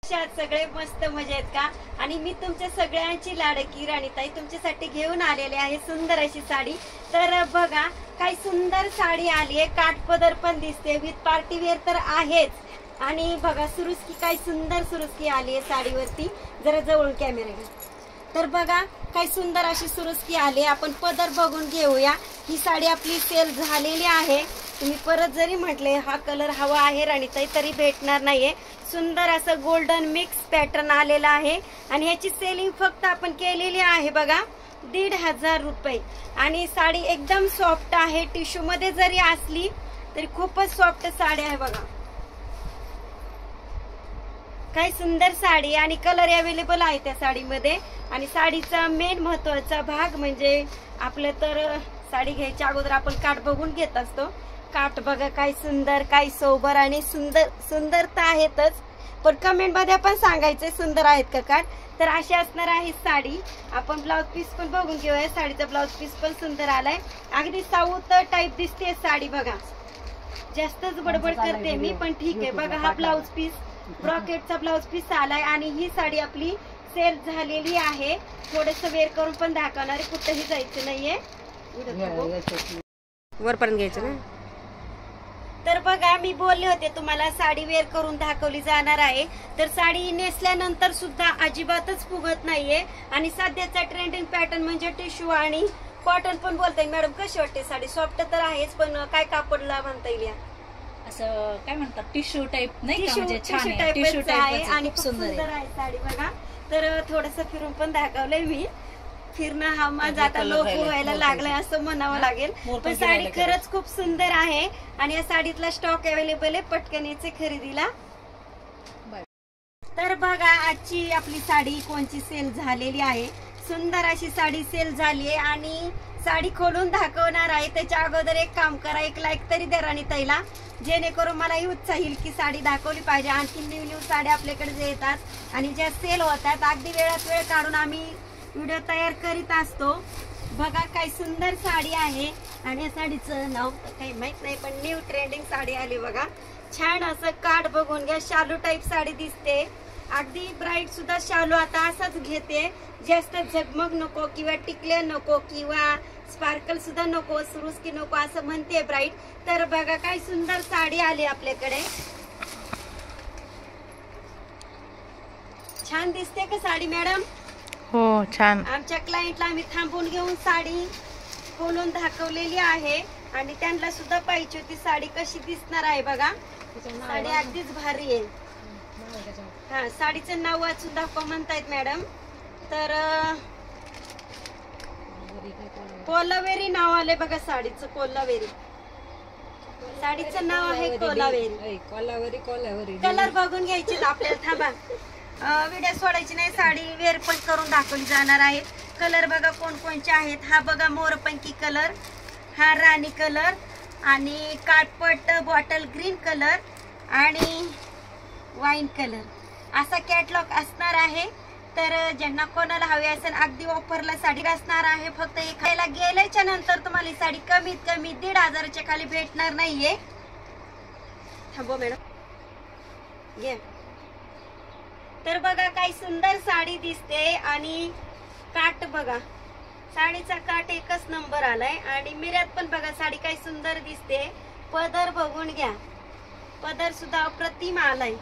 सगळे मस्त मजेत का? आणि मी तुमच्या सगळ्यांची लाडकी राणीताई तुमच्यासाठी घेऊन आलेले आहे सुंदर अशी साडी। तर बघा काय सुंदर साडी आली आहे, काठपदर पण दिसते, विथ पार्टी वेअर तर आहेच। आणि बघा सुरुस्की काय सुंदर सुरुस्की आली आहे साडीवरती, जरा जवळ कॅमेरा घ्या। तर बघा काय सुंदर अशी सुरुस्की आली, आपण पदर बघून घेऊया। ही साडी आपली सेल झालेली आहे, तुम्ही परत जरी म्हटले हा कलर हवा आहे राणीताई तरी भेटणार नाहीये। सुंदर असं गोल्डन मिक्स पॅटर्न आलेला आहे आणि ह्याची सेलिंग फक्त आपण केलेली आहे बघा 1500 रुपये। आणि साडी एकदम सॉफ्ट आहे, टिश्यू मध्ये जरी असली तरी खूपच सॉफ्ट साडी आहे बघा। काय सुंदर साडी आणि कलर अवेलेबल आहे त्या साडीमध्ये। आणि साडीचा मेन महत्वाचा भाग म्हणजे आपलं तर साडी घ्यायच्या अगोदर आपण काठ बघून घेत असतो। काठ बघा काय सुंदर, काय सोबर आणि सुंदरता आहेतच, पण कमेंट मध्ये पण सांगायचे सुंदर आहेत का काठ। तर अशी असणार आहे साडी। आपण ब्लाउज पीस पण बघून घेऊया, साडीचा ब्लाउज पीस पण सुंदर आलाय, अगदी साऊथ टाइप दिसते साडी बघा। जास्तच बडबड करते मी पण ठीक आहे। बघा हा ब्लाउज पीस ब्रॉकेटचा ब्लाउज पीस आलाय आणि ही साडी आपली सेल झालेली आहे। थोडस वेअर करून पण दाखवणार, कुठेही जायचं नाहीये, वरपर्यंत घ्यायचं ना। तर बघा मी बोलले होते तुम्हाला साडी वेअर करून दाखवली जाणार आहे, तर साडी नेसल्यानंतर सुद्धा अजिबातच फुगत नाहीये। आणि सध्याचा ट्रेंडिंग पॅटर्न म्हणजे टिश्यू आणि कॉटन पण बोलताय। मॅडम कशी वाटते साडी? सॉफ्ट तर आहेच पण काय कापडला म्हणता येईल असं काय म्हणतात टिश्यू टाइप नाही का, म्हणजे छान टिश्यू आहे, टिश्यू टाइप आहे आणि सुंदर आहे साडी बघा। तर थोडस फिरून पण दाखवलंय मी, फिरणं हा माझा आता लोक व्हायला लागलाय असं म्हणावं लागेल, पण साडी खरंच खूप सुंदर आहे। आणि या साडीतला स्टॉक अवेलेबल आहे, पटकन याचे खरेदीला। तर बघा आजची आपली साडी कोणची सेल झालेली आहे, सुंदर अशी साडी सेल झाली आहे आणि साडी खोलून दाखवणार आहे। त्याच्या अगोदर एक काम करा, एक लाईक तरी द्या राणीताईला, जेणेकरून मलाही उत्साह येईल की साडी दाखवली पाहिजे। आणखी न्यू साड्या आपल्याकडे जे येतात आणि ज्या सेल होतात अगदी वेळात वेळ काढून आम्ही व्हिडिओ तयार करीत असतो। बघा काय सुंदर साडी आहे आणि या साडीचं नाव तर काही माहित नाही, पण न्यू ट्रेंडिंग साडी आली बघा। छान असं काठ बघून घ्या, शालू टाइप साडी दिसते, अगदी ब्राईट सुद्धा शालू आता असाच घेते, जास्त झगमग नको किंवा टिकले नको किंवा स्पार्कल सुद्धा नको, सुरुस्की नको असं म्हणते ब्राईट। तर बघा काय सुंदर साडी आली आपल्याकडे, छान दिसते का साडी मॅडम? हो छान। आमच्या क्लायंटला आम्ही थांबून घेऊन साडी खोलून दाखवलेली आहे आणि त्यांना सुद्धा पाहिजे होती साडी कशी दिसणार आहे बघा। साडी अगदीच भारी आहे। हा साडीचं नाव वाचून दाखवा म्हणतायत मॅडम, तर कोलावेरी नाव आले बघा साडीचं, कोलावेरी साडीचं नाव आहे कोलावेरी। कलर बघून घ्यायचे आपल्याला, थांबा व्हिडिओ सोडायची नाही, साडी वेअर पण करून दाखवली जाणार आहे। कलर बघा कोणकोणचे आहेत, हा बघा मोरपंखी कलर, हा राणी कलर आणि काटपट बॉटल ग्रीन कलर आणि वाईन कलर असा कॅटलॉग असणार आहे। तर ज्यांना कोणाला हवी असेल अगदी ऑफरला साडी असणार आहे, फक्त एखाद्याला गेल्याच्या नंतर तुम्हाला साडी कमीत कमी 1500च्या खाली भेटणार नाहीये। थांबो मॅडम घे। तर बघा काय सुंदर साडी दिसते आणि काठ बघा, साडीचा काठ एकच नंबर आलाय आणि मिऱ्यात पण बघा साडी काय सुंदर दिसते। पदर बघून घ्या, पदर सुद्धा अप्रतिम आलाय।